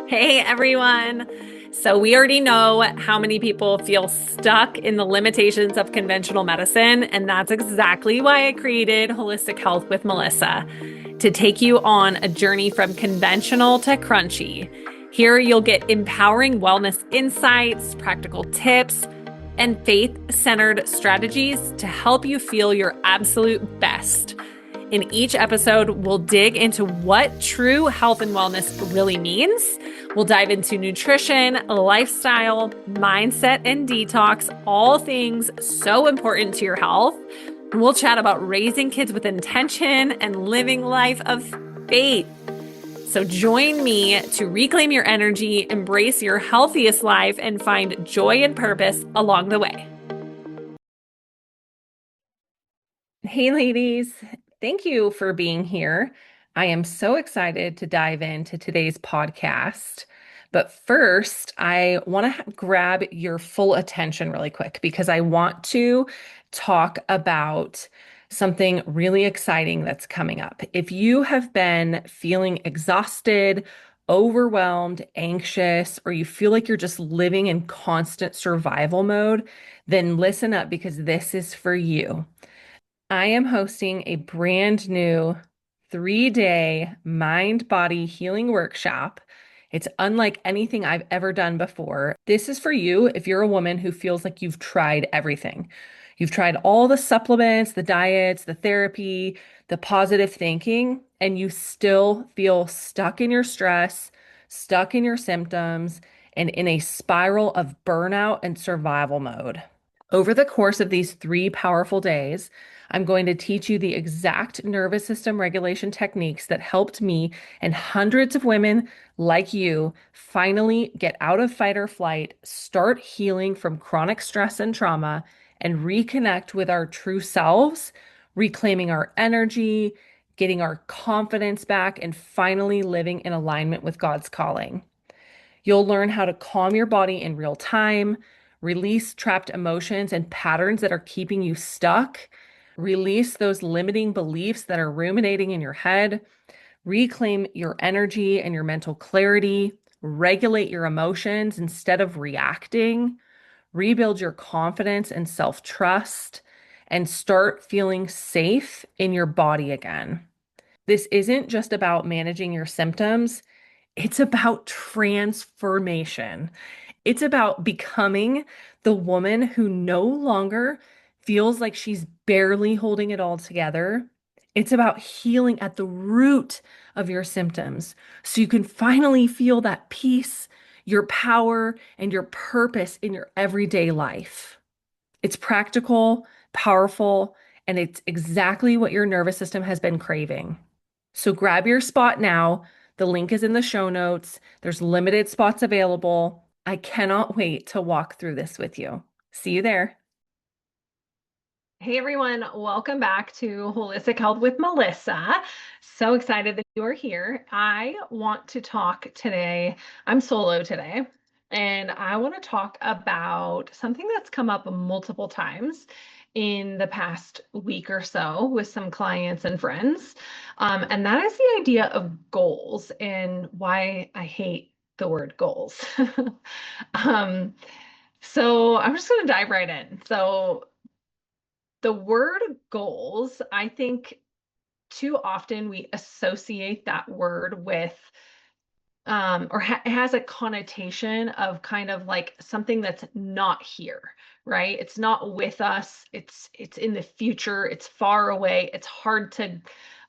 Hey everyone. So, we already know how many people feel stuck in the limitations of conventional medicine, and that's exactly why I created Holistic Health with Melissa to take you on a journey from conventional to crunchy. Here, you'll get empowering wellness insights, practical tips, and faith centered strategies to help you feel your absolute best. In each episode, we'll dig into what true health and wellness really means. We'll dive into nutrition, lifestyle, mindset, and detox, all things so important to your health. We'll chat about raising kids with intention and living life of faith. So join me to reclaim your energy, embrace your healthiest life, and find joy and purpose along the way. Hey, ladies. Thank you for being here. I am so excited to dive into today's podcast. But first, I want to grab your full attention really quick because I want to talk about something really exciting that's coming up. If you have been feeling exhausted, overwhelmed, anxious, or you feel like you're just living in constant survival mode, then listen up because this is for you. I am hosting a brand new 3-day mind body healing workshop. It's unlike anything I've ever done before. This is for you if you're a woman who feels like you've tried everything. You've tried all the supplements, the diets, the therapy, the positive thinking, and you still feel stuck in your stress, stuck in your symptoms, and in a spiral of burnout and survival mode. Over the course of these 3 powerful days, I'm going to teach you the exact nervous system regulation techniques that helped me and hundreds of women like you finally get out of fight or flight, start healing from chronic stress and trauma, and reconnect with our true selves, reclaiming our energy, getting our confidence back, and finally living in alignment with God's calling. You'll learn how to calm your body in real time, release trapped emotions and patterns that are keeping you stuck, release those limiting beliefs that are ruminating in your head, reclaim your energy and your mental clarity, regulate your emotions instead of reacting, rebuild your confidence and self-trust, and start feeling safe in your body again. This isn't just about managing your symptoms. It's about transformation. It's about becoming the woman who no longer feels like she's barely holding it all together. It's about healing at the root of your symptoms so you can finally feel that peace, your power, and your purpose in your everyday life. It's practical, powerful, and it's exactly what your nervous system has been craving. So grab your spot now. The link is in the show notes. There's limited spots available. I cannot wait to walk through this with you. See you there. Hey everyone, welcome back to Holistic Health with Melissa. So excited that you are here. I want to talk today. I'm solo today, and I want to talk about something that's come up multiple times in the past week or so with some clients and friends. And that is the idea of goals and why I hate the word goals. um, so I'm just going to dive right in. So the word goals, I think too often we associate that word with it has a connotation of kind of like something that's not here, right? It's not with us. It's in the future. It's far away. It's hard to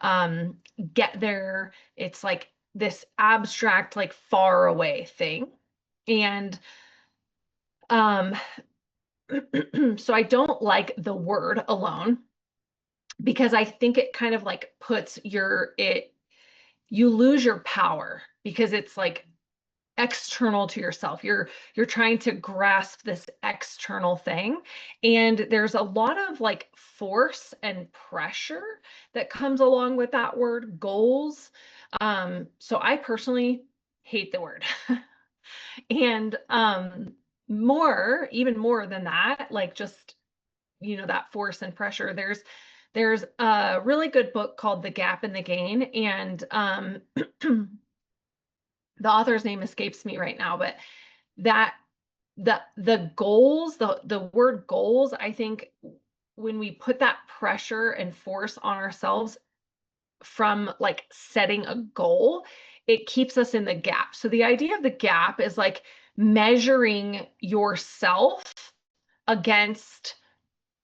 um get there. It's like this abstract, like far away thing. And um so I don't like the word alone because I think it kind of like puts you lose your power because it's like external to yourself. You're trying to grasp this external thing, and there's a lot of like force and pressure that comes along with that word goals. So I personally hate the word. And even more than that, like just that force and pressure, there's a really good book called The Gap and the Gain, and the author's name escapes me right now, but that the goals, the word goals, I think when we put that pressure and force on ourselves from like setting a goal, it keeps us in the gap. So the idea of the gap is like measuring yourself against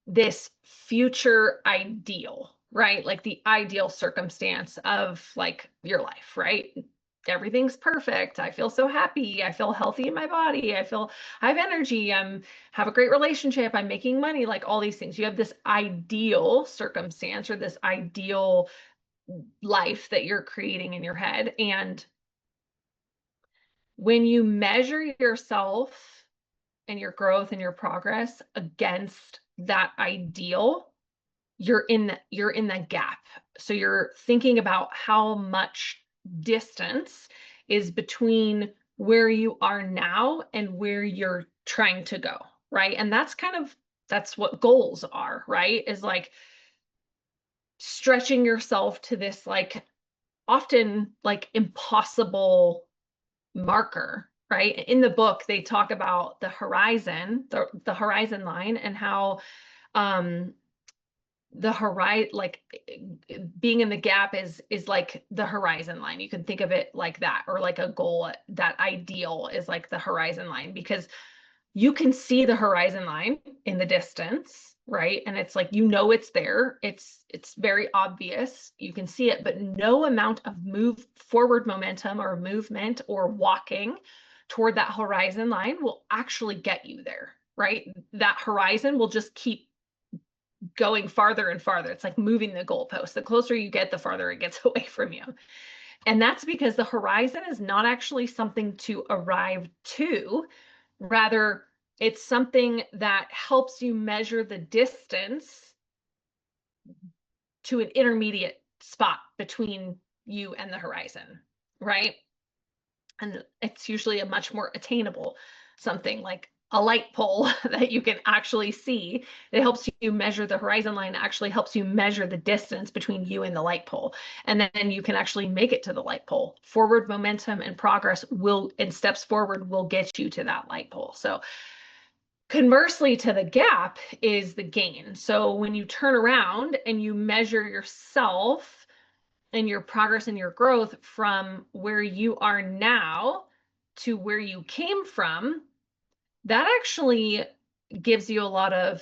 this future ideal, right? Like the ideal circumstance of like your life, right? Everything's perfect. I feel so happy. I feel healthy in my body. I have energy. Have a great relationship. I'm making money, like all these things. You have this ideal circumstance or this ideal life that you're creating in your head. And when you measure yourself and your growth and your progress against that ideal, you're in that gap. So you're thinking about how much distance is between where you are now and where you're trying to go, right? And that's what goals are, right? Is like stretching yourself to this like often like impossible marker, right? In the book they talk about the horizon, the horizon line, and how um the horizon, like being in the gap is like the horizon line. You can think of it like that, or like a goal. That ideal is like the horizon line, because you can see the horizon line in the distance, right? And it's like, you know, it's there. It's very obvious. You can see it, but no amount of move forward momentum or movement or walking toward that horizon line will actually get you there, right? That horizon will just keep going farther and farther. It's like moving the goalpost. The closer you get, the farther it gets away from you. And that's because the horizon is not actually something to arrive to. Rather, it's something that helps you measure the distance to an intermediate spot between you and the horizon, right? And it's usually a much more attainable something, like a light pole that you can actually see. It helps you measure the horizon line, actually helps you measure the distance between you and the light pole. And then you can actually make it to the light pole. Forward momentum and progress and steps forward will get you to that light pole. So conversely to the gap is the gain. So when you turn around and you measure yourself and your progress and your growth from where you are now to where you came from, that actually gives you a lot of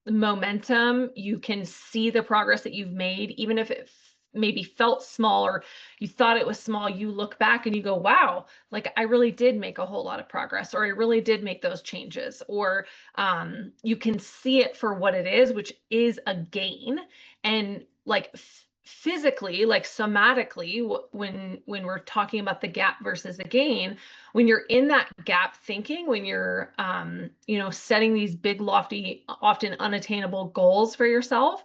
momentum. You can see the progress that you've made, even if it maybe felt small or you thought it was small. You look back and you go, wow, like I really did make a whole lot of progress, or I really did make those changes, or you can see it for what it is, which is a gain. And like physically, like somatically, when we're talking about the gap versus the gain, when you're in that gap thinking, when you're setting these big, lofty, often unattainable goals for yourself,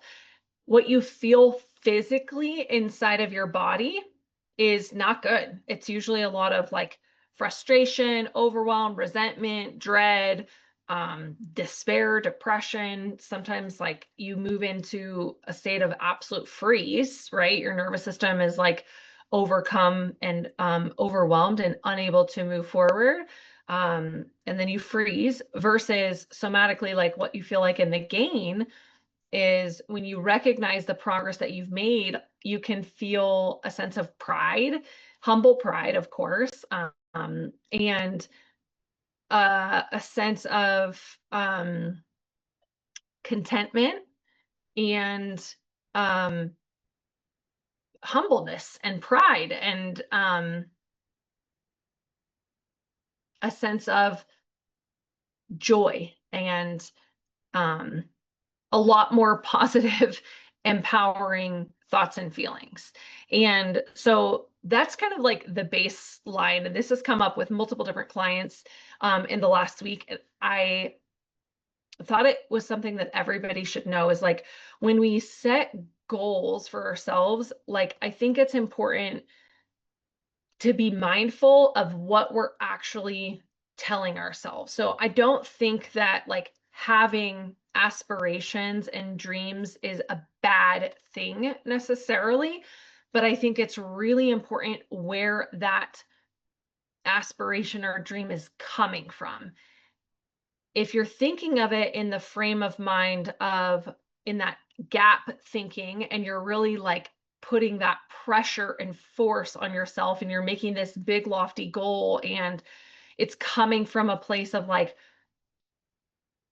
what you feel physically inside of your body is not good. It's usually a lot of like frustration, overwhelm, resentment, dread, despair, depression. Sometimes like you move into a state of absolute freeze, right? Your nervous system is like overcome and overwhelmed and unable to move forward. And then you freeze, versus somatically, like what you feel like in the gain is when you recognize the progress that you've made, you can feel a sense of pride, humble pride, of course, and a sense of contentment and humbleness and pride, and a sense of joy, and a lot more positive, empowering thoughts and feelings. And so that's kind of like the baseline. And this has come up with multiple different clients in the last week. I thought it was something that everybody should know, is like when we set goals for ourselves, like I think it's important to be mindful of what we're actually telling ourselves. So I don't think that like having aspirations and dreams is a bad thing necessarily, but I think it's really important where that aspiration or dream is coming from. If you're thinking of it in the frame of mind of in that gap thinking, and you're really like putting that pressure and force on yourself, and you're making this big lofty goal, and it's coming from a place of like,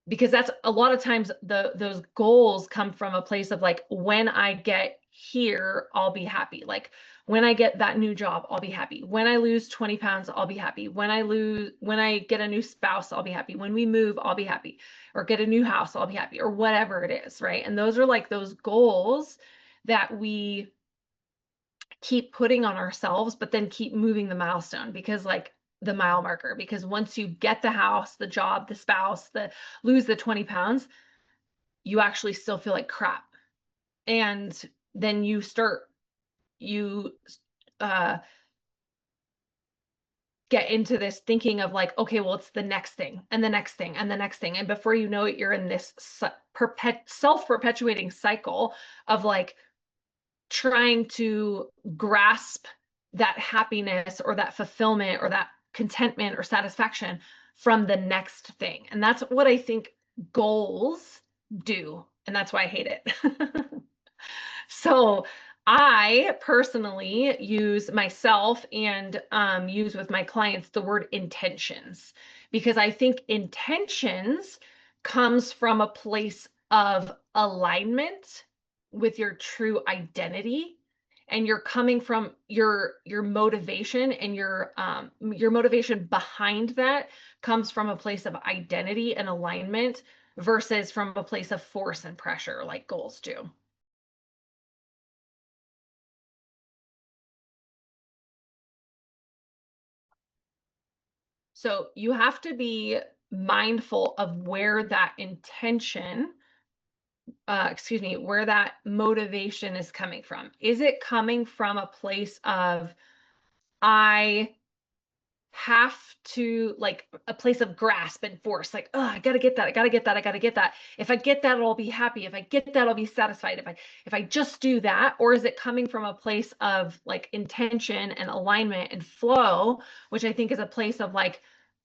because that's a lot of times those goals come from a place of like, when I get here, I'll be happy. Like when I get that new job, I'll be happy. When I lose 20 pounds, I'll be happy. When I get a new spouse, I'll be happy. When we move, I'll be happy. Or get a new house, I'll be happy, or whatever it is, right? And those are like those goals that we keep putting on ourselves, but then keep moving the milestone, because like the mile marker, because once you get the house, the job, the spouse, the lose the 20 pounds, you actually still feel like crap. And then you uh get into this thinking of like, okay, well, it's the next thing and the next thing and the next thing. And before you know it, you're in this self-perpetuating cycle of like trying to grasp that happiness or that fulfillment or that contentment or satisfaction from the next thing. And that's what I think goals do. And that's why I hate it. So I personally use myself and use with my clients the word intentions, because I think intentions comes from a place of alignment with your true identity, and you're coming from your motivation, and your motivation behind that comes from a place of identity and alignment versus from a place of force and pressure like goals do. So you have to be mindful of where that intention, where that motivation is coming from. Is it coming from a place of, I have to, like a place of grasp and force, like, oh, I gotta get that, I gotta get that, I gotta get that. If I get that, I'll be happy. If I get that, I'll be satisfied. If I just do that, or is it coming from a place of like intention and alignment and flow, which I think is a place of like,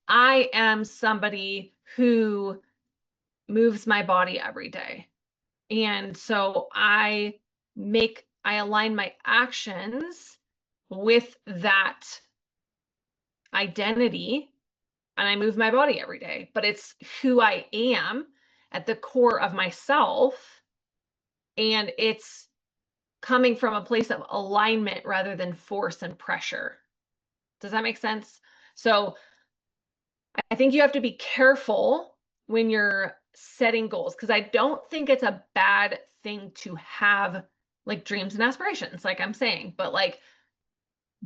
I am somebody who moves my body every day. And so I align my actions with that identity, and I move my body every day, but it's who I am at the core of myself. And it's coming from a place of alignment rather than force and pressure. Does that make sense? So I think you have to be careful when you're setting goals, because I don't think it's a bad thing to have like dreams and aspirations, like I'm saying, but like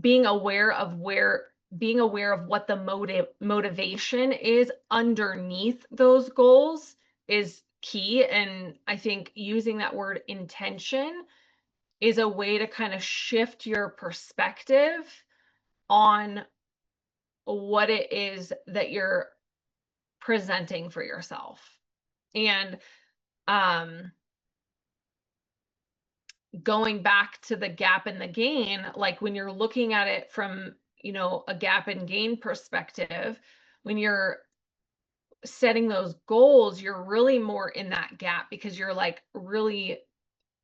being aware of what the motivation is underneath those goals is key. And I think using that word intention is a way to kind of shift your perspective on what it is that you're presenting for yourself. And going back to the gap and the gain, like when you're looking at it from, a gap and gain perspective, when you're setting those goals, you're really more in that gap, because you're like really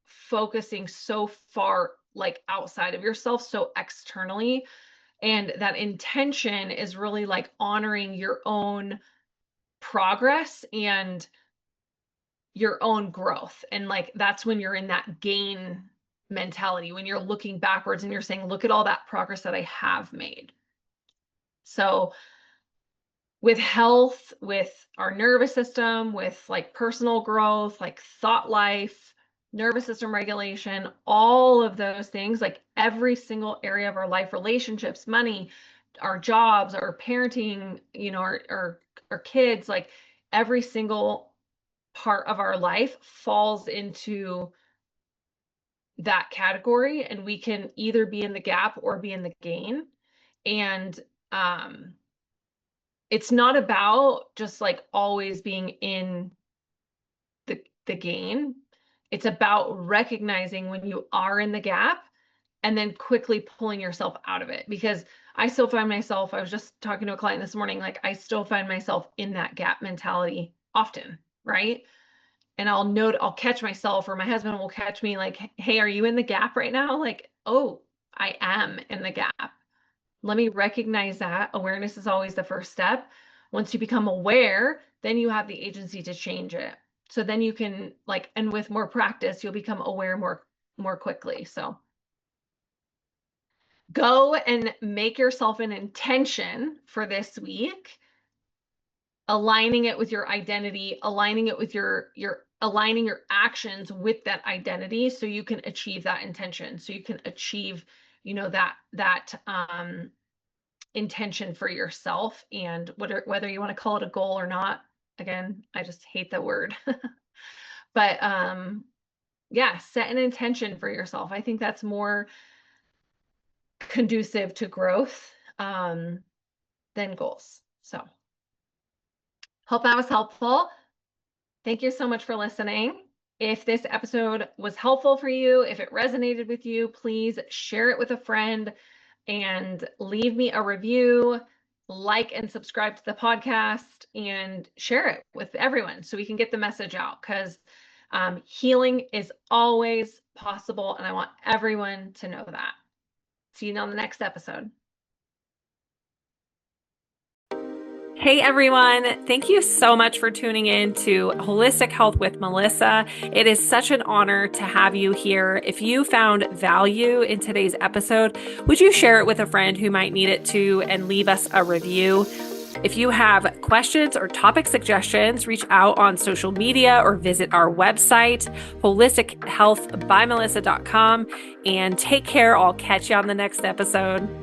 focusing so far like outside of yourself, so externally. And that intention is really like honoring your own progress and your own growth. And like that's when you're in that gain mentality, when you're looking backwards and you're saying, look at all that progress that I have made. So with health, with our nervous system, with like personal growth, like thought life, nervous system regulation, all of those things, like every single area of our life, relationships, money, our jobs, our parenting, our kids, like every single part of our life falls into that category, and we can either be in the gap or be in the gain. And it's not about just like always being in the gain. It's about recognizing when you are in the gap and then quickly pulling yourself out of it. Because I still find myself, I was just talking to a client this morning, like I still find myself in that gap mentality often, right? And I'll catch myself, or my husband will catch me like, hey, are you in the gap right now? Like, oh, I am in the gap. Let me recognize that. Awareness is always the first step. Once you become aware, then you have the agency to change it. So then you can like, and with more practice, you'll become aware more quickly. So go and make yourself an intention for this week, aligning it with your identity, aligning it with your aligning your actions with that identity so you can achieve that intention. So you can achieve, that intention for yourself, and whether you want to call it a goal or not. Again, I just hate the word. But yeah, set an intention for yourself. I think that's more conducive to growth than goals. So hope that was helpful. Thank you so much for listening. If this episode was helpful for you, if it resonated with you, please share it with a friend and leave me a review, like and subscribe to the podcast, and share it with everyone so we can get the message out, because healing is always possible, and I want everyone to know that. See you on the next episode. Hey everyone, thank you so much for tuning in to Holistic Health with Melissa. It is such an honor to have you here. If you found value in today's episode, would you share it with a friend who might need it too, and leave us a review? If you have questions or topic suggestions, reach out on social media or visit our website, holistichealthbymelissa.com, and take care. I'll catch you on the next episode.